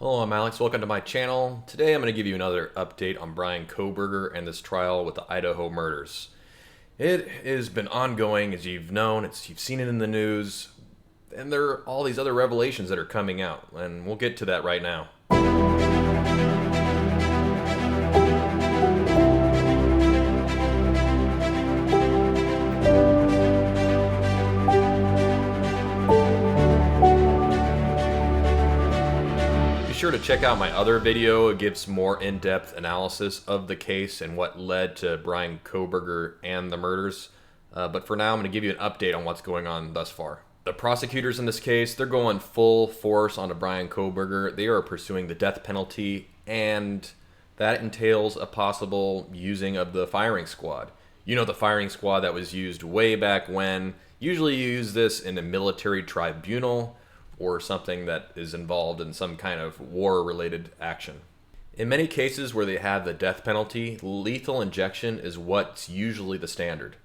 Hello, I'm Alex. Welcome to my channel. Today I'm going to give you another update on Bryan Kohberger and this trial with the Idaho murders. It has been ongoing, as you've known, you've seen it in the news, and there are all these other revelations that are coming out, and we'll get to that right now. Be sure to check out my other video. It gives more in-depth analysis of the case and what led to Bryan Kohberger and the murders. But for now, I'm going to give you an update on what's going on thus far. The prosecutors in this case, they're going full force onto Bryan Kohberger. They are pursuing the death penalty, and that entails a possible using of the firing squad. You know, the firing squad that was used way back when. Usually you use this in a military tribunal or something that is involved in some kind of war-related action. In many cases where they have the death penalty, lethal injection is what's usually the standard.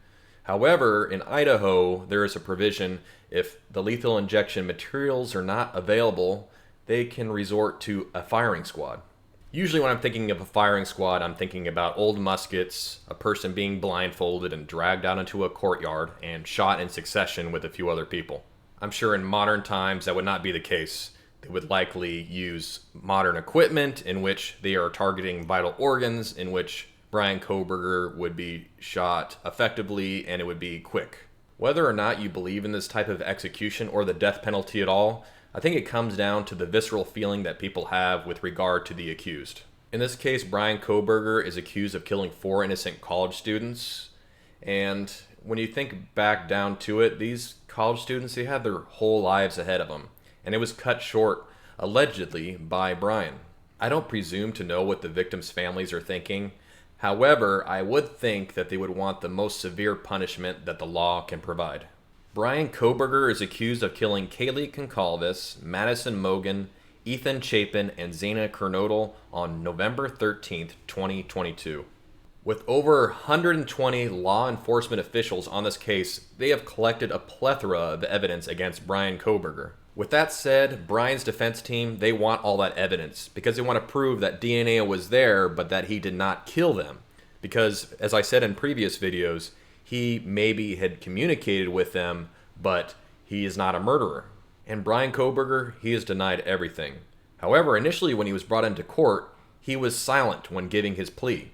However, in Idaho, there is a provision if the lethal injection materials are not available, they can resort to a firing squad. Usually when I'm thinking of a firing squad, I'm thinking about old muskets, a person being blindfolded and dragged out into a courtyard and shot in succession with a few other people. I'm sure in modern times that would not be the case. They would likely use modern equipment in which they are targeting vital organs, in which Bryan Kohberger would be shot effectively, and it would be quick. Whether or not you believe in this type of execution or the death penalty at all, I think it comes down to the visceral feeling that people have with regard to the accused. In this case, Bryan Kohberger is accused of killing 4 innocent college students, and when you think back down to it, these college students, they had their whole lives ahead of them, and it was cut short, allegedly, by Bryan. I don't presume to know what the victims' families are thinking. However, I would think that they would want the most severe punishment that the law can provide. Bryan Kohberger is accused of killing Kaylee Concalves, Madison Mogan, Ethan Chapin, and Zana Kernodle on November 13th, 2022. With over 120 law enforcement officials on this case, they have collected a plethora of evidence against Bryan Kohberger. With that said, Bryan's defense team, they want all that evidence because they want to prove that DNA was there, but that he did not kill them. Because, as I said in previous videos, he maybe had communicated with them, but he is not a murderer. And Bryan Kohberger, he has denied everything. However, initially when he was brought into court, he was silent when giving his plea.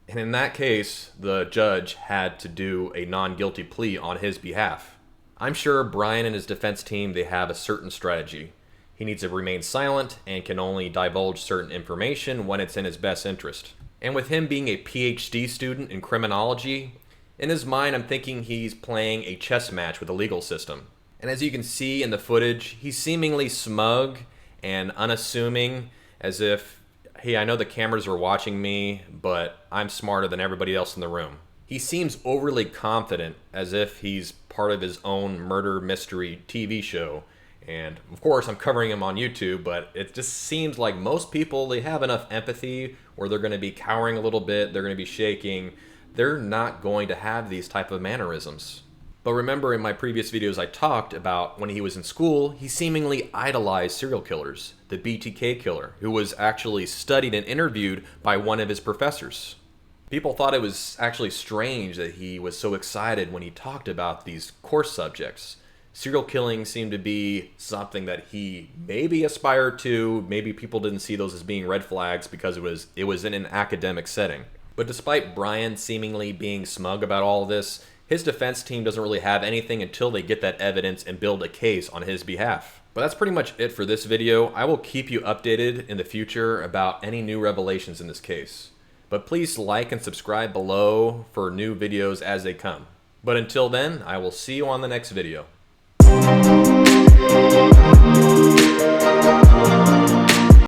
And in that case, the judge had to do a non-guilty plea on his behalf. I'm sure Bryan and his defense team, they have a certain strategy. He needs to remain silent and can only divulge certain information when it's in his best interest. And with him being a PhD student in criminology, in his mind I'm thinking he's playing a chess match with the legal system. And as you can see in the footage, he's seemingly smug and unassuming, as if, hey, I know the cameras are watching me, but I'm smarter than everybody else in the room. He seems overly confident, as if he's part of his own murder mystery TV show. And of course, I'm covering him on YouTube, but it just seems like most people, they have enough empathy where they're going to be cowering a little bit, they're going to be shaking. They're not going to have these type of mannerisms. But remember, in my previous videos I talked about when he was in school, he seemingly idolized serial killers. The BTK killer, who was actually studied and interviewed by one of his professors. People thought it was actually strange that he was so excited when he talked about these course subjects. Serial killing seemed to be something that he maybe aspired to. Maybe people didn't see those as being red flags because it was in an academic setting. But despite Bryan seemingly being smug about all of this, his defense team doesn't really have anything until they get that evidence and build a case on his behalf. But that's pretty much it for this video. I will keep you updated in the future about any new revelations in this case. But please like and subscribe below for new videos as they come. But until then, I will see you on the next video.